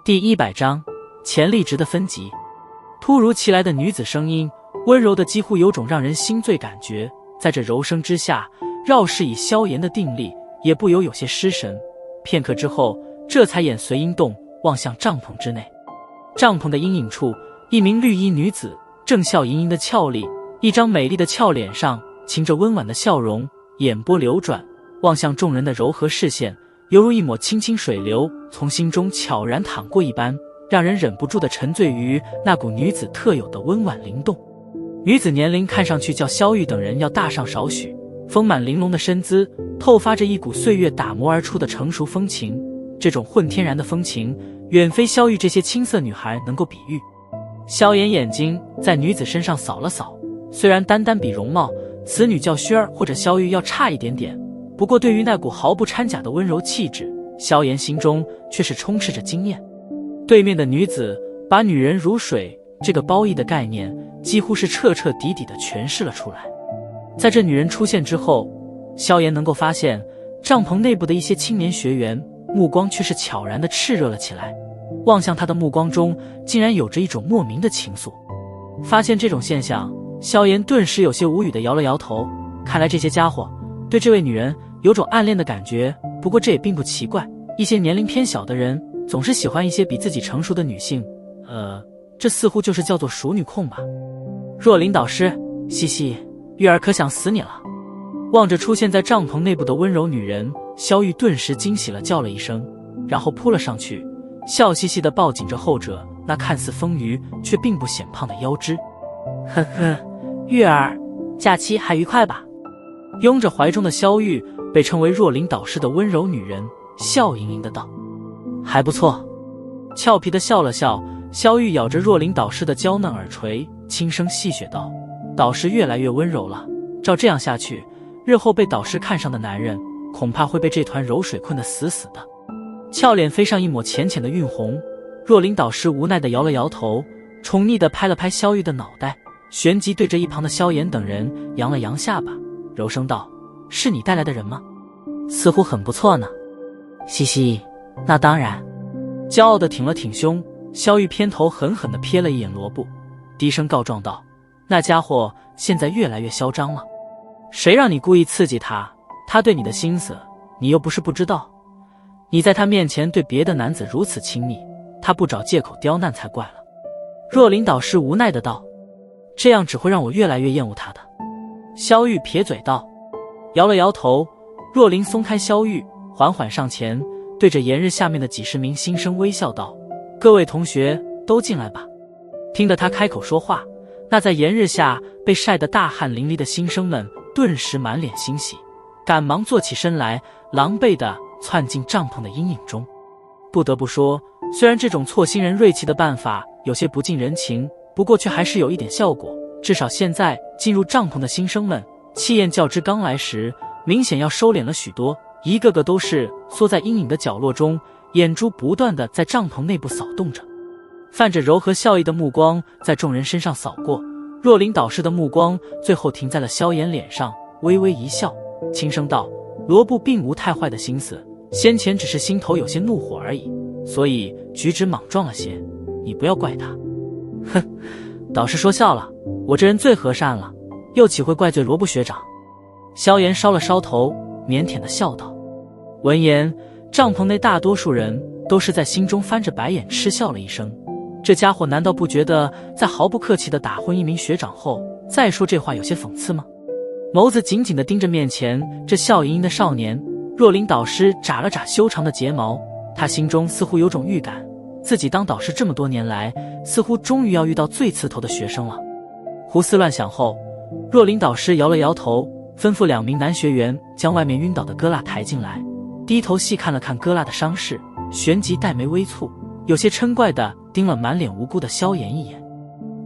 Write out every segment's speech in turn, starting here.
第100章潜力值的分级。突如其来的女子声音，温柔的几乎有种让人心醉感觉，在这柔声之下，绕视以萧炎的定力，也不由有些失神。片刻之后，这才眼随音动，望向帐篷之内。帐篷的阴影处，一名绿衣女子正笑盈盈的俏丽，一张美丽的俏脸上噙着温婉的笑容，眼波流转，望向众人的柔和视线，犹如一抹清清水流从心中悄然淌过一般，让人忍不住地沉醉于那股女子特有的温婉灵动。女子年龄看上去较萧玉等人要大上少许，丰满玲珑的身姿透发着一股岁月打磨而出的成熟风情，这种混天然的风情远非萧玉这些青涩女孩能够比喻。萧炎眼睛在女子身上扫了扫，虽然单单比容貌，此女较薰儿或者萧玉要差一点点，不过对于那股毫不掺假的温柔气质，萧炎心中却是充斥着惊艳。对面的女子把女人如水这个褒义的概念几乎是彻彻底底地诠释了出来。在这女人出现之后，萧炎能够发现帐篷内部的一些青年学员目光却是悄然地炽热了起来，望向他的目光中竟然有着一种莫名的情愫。发现这种现象，萧炎顿时有些无语地摇了摇头，看来这些家伙对这位女人有种暗恋的感觉，不过这也并不奇怪，一些年龄偏小的人总是喜欢一些比自己成熟的女性，这似乎就是叫做熟女控吧。若琳导师，嘻嘻，玉儿可想死你了。望着出现在帐篷内部的温柔女人，萧玉顿时惊喜了叫了一声，然后扑了上去，笑嘻嘻地抱紧着后者那看似丰腴却并不显胖的腰肢。呵呵，玉儿，假期还愉快吧？拥着怀中的萧玉，被称为若琳导师的温柔女人笑盈盈的道。还不错。俏皮的笑了笑，萧玉咬着若琳导师的娇嫩耳垂，轻声戏谑道：导师越来越温柔了，照这样下去，日后被导师看上的男人恐怕会被这团柔水困得死死的。俏脸飞上一抹浅浅的晕红，若琳导师无奈地摇了摇头，宠溺地拍了拍萧玉的脑袋，旋即对着一旁的萧炎等人扬了扬下巴，柔声道：是你带来的人吗？似乎很不错呢。嘻嘻，那当然。骄傲地挺了挺胸，萧玉偏头狠狠地瞥了一眼罗布，低声告状道：那家伙现在越来越嚣张了，谁让你故意刺激他，他对你的心思你又不是不知道，你在他面前对别的男子如此亲密，他不找借口刁难才怪了。若琳导师无奈的道：这样只会让我越来越厌恶他的。萧玉撇嘴道，摇了摇头。若琳松开萧玉，缓缓上前，对着炎日下面的几十名新生微笑道：各位同学都进来吧。听得他开口说话，那在炎日下被晒得大汗淋漓的新生们顿时满脸欣喜，赶忙坐起身来，狼狈地窜进帐篷的阴影中。不得不说，虽然这种挫新人锐气的办法有些不近人情，不过却还是有一点效果，至少现在进入帐篷的新生们气焰较之刚来时明显要收敛了许多，一个个都是缩在阴影的角落中，眼珠不断地在帐篷内部扫动着，泛着柔和笑意的目光在众人身上扫过。若琳导师的目光最后停在了萧炎脸上，微微一笑，轻声道：罗布并无太坏的心思，先前只是心头有些怒火而已，所以举止莽撞了些，你不要怪他。哼，导师说笑了，我这人最和善了，又岂会怪罪罗布学长。萧炎烧了烧头，腼腆地笑道。闻言，帐篷内大多数人都是在心中翻着白眼嗤笑了一声，这家伙难道不觉得在毫不客气地打昏一名学长后再说这话有些讽刺吗？眸子紧紧地盯着面前这笑盈盈的少年，若琳导师眨了眨修长的睫毛，他心中似乎有种预感，自己当导师这么多年来，似乎终于要遇到最刺头的学生了。胡思乱想后，若琳导师摇了摇头，吩咐2名男学员将外面晕倒的哥辣抬进来，低头细看了看哥辣的伤势，旋即黛眉微蹙，有些嗔怪地盯了满脸无辜的萧炎一眼。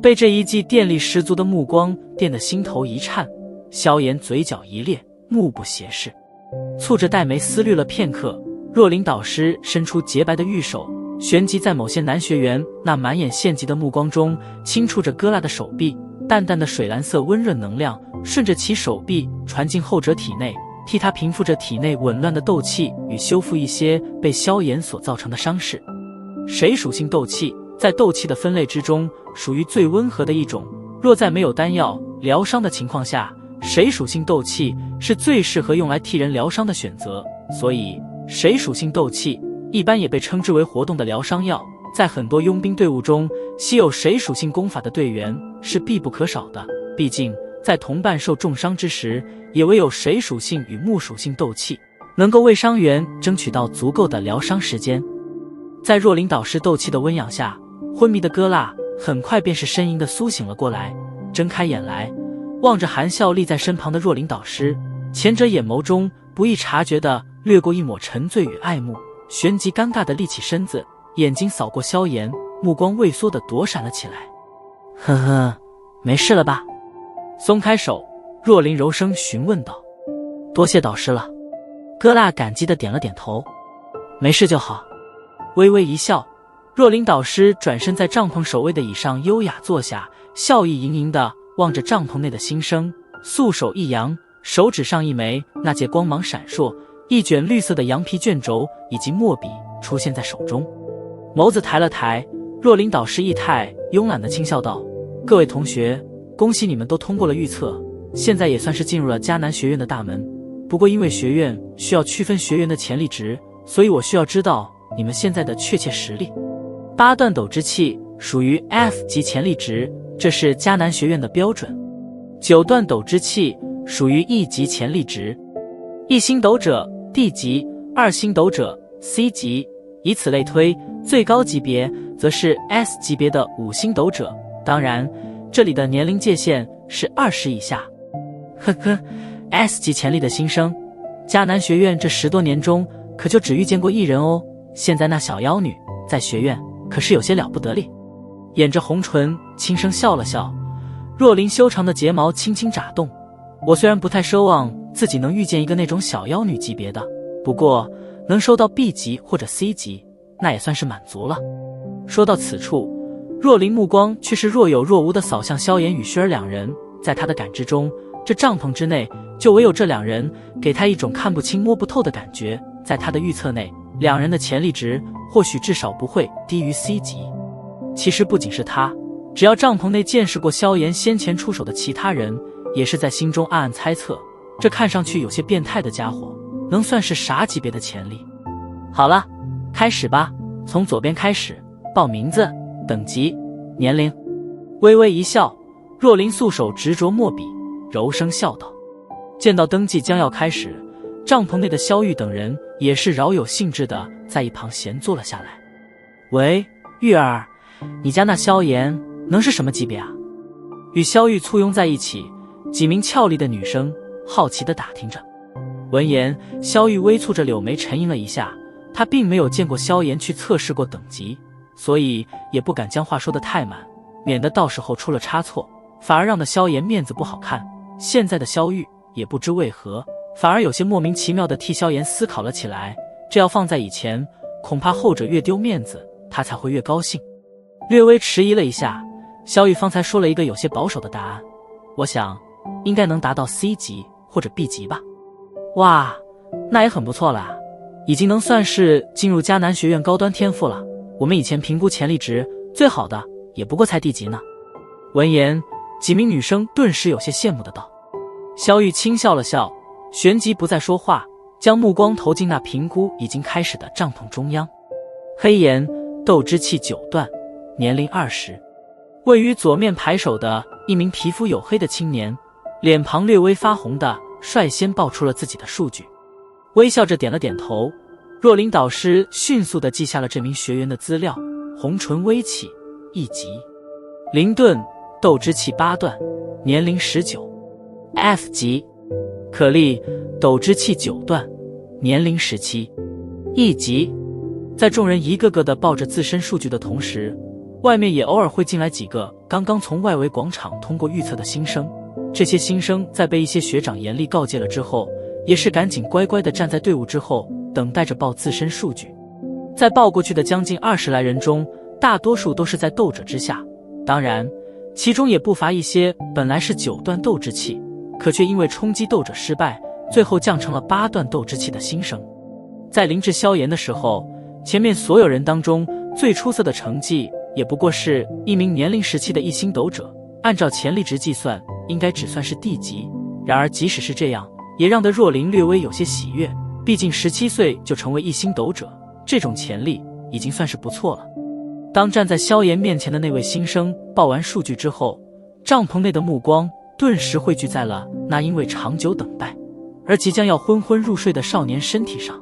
被这一记电力十足的目光电得心头一颤，萧炎嘴角一咧，目不斜视，蹙着黛眉思虑了片刻。若琳导师伸出洁白的玉手，旋即在某些男学员那满眼献祭的目光中轻触着哥辣的手臂，淡淡的水蓝色温润能量顺着其手臂传进后者体内，替他平复着体内紊乱的斗气与修复一些被萧炎所造成的伤势。水属性斗气在斗气的分类之中属于最温和的一种，若在没有丹药疗伤的情况下，水属性斗气是最适合用来替人疗伤的选择，所以水属性斗气一般也被称之为活动的疗伤药。在很多佣兵队伍中，稀有水属性功法的队员是必不可少的，毕竟在同伴受重伤之时，也唯有水属性与木属性斗气能够为伤员争取到足够的疗伤时间。在若琳导师斗气的温养下，昏迷的戈蜡很快便是呻吟地苏醒了过来，睁开眼来，望着含笑立在身旁的若琳导师，前者眼眸中不易察觉地掠过一抹沉醉与爱慕，旋即尴尬地立起身子，眼睛扫过萧炎，目光畏缩地躲闪了起来。呵呵，没事了吧？松开手，若琳柔声询问道。多谢导师了。戈蜡感激地点了点头。没事就好。微微一笑，若琳导师转身在帐篷守卫的椅上优雅坐下，笑意盈盈地望着帐篷内的新生，素手一扬，手指上一枚那件光芒闪烁，一卷绿色的羊皮卷轴以及墨笔出现在手中。眸子抬了抬，若琳导师意态慵懒地轻笑道：各位同学，恭喜你们都通过了预测，现在也算是进入了迦南学院的大门。不过因为学院需要区分学员的潜力值，所以我需要知道你们现在的确切实力。8段斗之气属于 F 级潜力值，这是迦南学院的标准。9段斗之气属于 E 级潜力值，1星斗者 D 级，2星斗者 C 级，以此类推，最高级别则是 S 级别的5星斗者。当然，这里的年龄界限是20以下。呵呵，S 级潜力的新生，迦南学院这10多年中可就只遇见过1人哦。现在那小妖女在学院可是有些了不得哩。掩着红唇轻声笑了笑，若琳修长的睫毛轻轻眨动。我虽然不太奢望自己能遇见一个那种小妖女级别的，不过能收到 B 级或者 C 级，那也算是满足了。说到此处，若琳目光却是若有若无地扫向萧炎与薰儿两人。在他的感知中，这帐篷之内就唯有这两人给他一种看不清摸不透的感觉。在他的预测内，两人的潜力值或许至少不会低于 C 级。其实不仅是他，只要帐篷内见识过萧炎先前出手的其他人，也是在心中暗暗猜测，这看上去有些变态的家伙能算是啥级别的潜力。好了，开始吧，从左边开始，报名字、等级、年龄。微微一笑，若琳素手执着墨笔，柔声笑道。见到登记将要开始，帐篷内的萧玉等人也是饶有兴致地在一旁闲坐了下来。喂，玉儿，你家那萧炎能是什么级别啊？与萧玉簇拥在一起，几名俏丽的女生好奇地打听着。闻言，萧玉微蹙着柳眉沉吟了一下，她并没有见过萧炎去测试过等级，所以也不敢将话说得太满，免得到时候出了差错，反而让得萧炎面子不好看。现在的萧玉也不知为何，反而有些莫名其妙地替萧炎思考了起来。这要放在以前，恐怕后者越丢面子，他才会越高兴。略微迟疑了一下，萧玉方才说了一个有些保守的答案，我想应该能达到 C 级或者 B 级吧。哇，那也很不错啦，已经能算是进入迦南学院高端天赋了。我们以前评估潜力值最好的也不过才 D 级呢。闻言，几名女生顿时有些羡慕的道。萧玉轻笑了笑，旋即不再说话，将目光投进那评估已经开始的帐篷中央。黑岩，斗之气9段，年龄20。位于左面排首的一名皮肤黝黑的青年，脸庞略微发红的率先报出了自己的数据，微笑着点了点头。若琳导师迅速地记下了这名学员的资料，红唇微起，1级。林顿，斗之气8段，年龄19 F 级。可莉，斗之气9段，年龄17 E 级。在众人一个个地报着自身数据的同时，外面也偶尔会进来几个刚刚从外围广场通过预测的新生。这些新生在被一些学长严厉告诫了之后，也是赶紧乖乖地站在队伍之后，等待着报自身数据。在报过去的将近20来人中，大多数都是在斗者之下，当然其中也不乏一些本来是9段斗之气，可却因为冲击斗者失败，最后降成了8段斗之气的新生。在临至萧炎的时候，前面所有人当中最出色的成绩也不过是一名年龄17的一星斗者，按照潜力值计算，应该只算是D级。然而即使是这样，也让得若琳略微有些喜悦，毕竟17岁就成为一星斗者，这种潜力已经算是不错了。当站在萧炎面前的那位新生报完数据之后，帐篷内的目光顿时汇聚在了那因为长久等待而即将要昏昏入睡的少年身体上。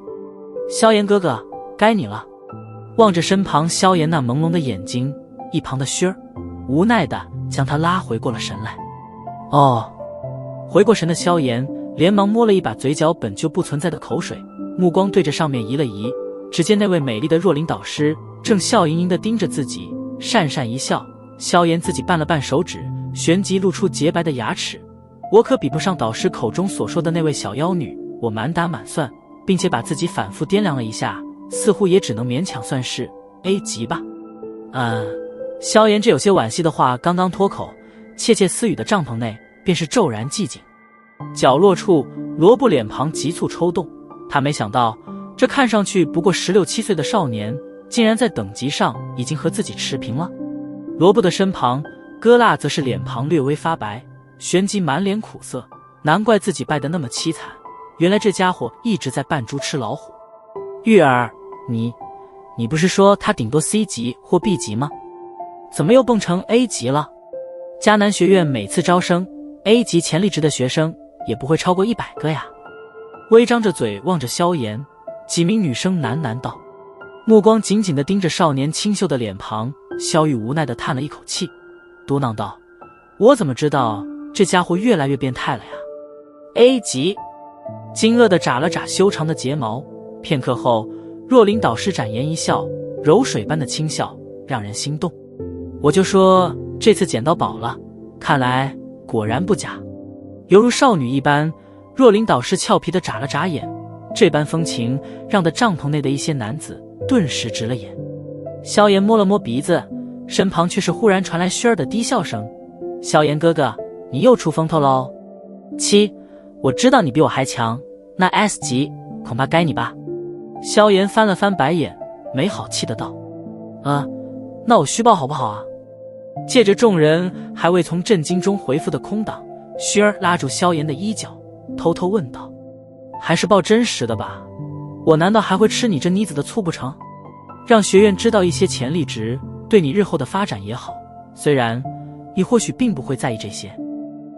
萧炎哥哥，该你了。望着身旁萧炎那朦胧的眼睛，一旁的薰儿无奈地将他拉回过了神来。哦，回过神的萧炎连忙摸了一把嘴角本就不存在的口水，目光对着上面移了移，只见那位美丽的若琳导师正笑盈盈地盯着自己，讪讪一笑。萧炎自己拌了拌手指，旋即露出洁白的牙齿。我可比不上导师口中所说的那位小妖女，我满打满算，并且把自己反复掂量了一下，似乎也只能勉强算是 A 级吧。萧炎这有些惋惜的话刚刚脱口，窃窃私语的帐篷内便是骤然寂静。角落处，罗布脸庞急促抽动，他没想到这看上去不过16、17岁的少年，竟然在等级上已经和自己持平了。罗布的身旁，戈辣则是脸庞略微发白，旋即满脸苦涩，难怪自己败得那么凄惨，原来这家伙一直在扮猪吃老虎。玉儿，你不是说他顶多 C 级或 B 级吗？怎么又蹦成 A 级了？迦南学院每次招生 A 级潜力值的学生也不会超过100个呀。微张着嘴望着萧炎，几名女生喃喃道，目光紧紧地盯着少年清秀的脸庞。萧玉无奈地叹了一口气，嘟囔道，我怎么知道这家伙越来越变态了呀。 A 级。惊愕地眨了眨修长的睫毛，片刻后若琳导师展颜一笑，柔水般的轻笑让人心动。我就说这次捡到宝了，看来果然不假。犹如少女一般，若琳导师俏皮地眨了眨眼，这般风情让得帐篷内的一些男子顿时直了眼。萧炎摸了摸鼻子，身旁却是忽然传来薰儿的低笑声，萧炎哥哥，你又出风头喽。我知道你比我还强，那 S 级恐怕该你吧。萧炎翻了翻白眼，没好气的道，那我虚报好不好啊？借着众人还未从震惊中回复的空档，薰儿拉住萧炎的衣角，偷偷问道，还是报真实的吧，我难道还会吃你这妮子的醋不成？让学院知道一些潜力值，对你日后的发展也好，虽然你或许并不会在意这些。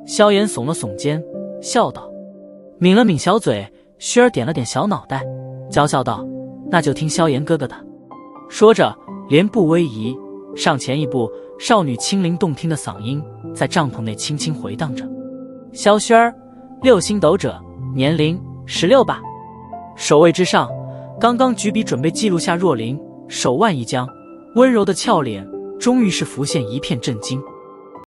萧炎耸了耸肩，笑道。抿了抿小嘴，薰儿点了点小脑袋，娇笑道，那就听萧炎哥哥的。说着连步微移，上前一步，少女清灵动听的嗓音在帐篷内轻轻回荡着。萧薰儿，6星斗者，年龄16吧。手位之上，刚刚举笔准备记录下若琳，手腕一僵，温柔的俏脸终于是浮现一片震惊。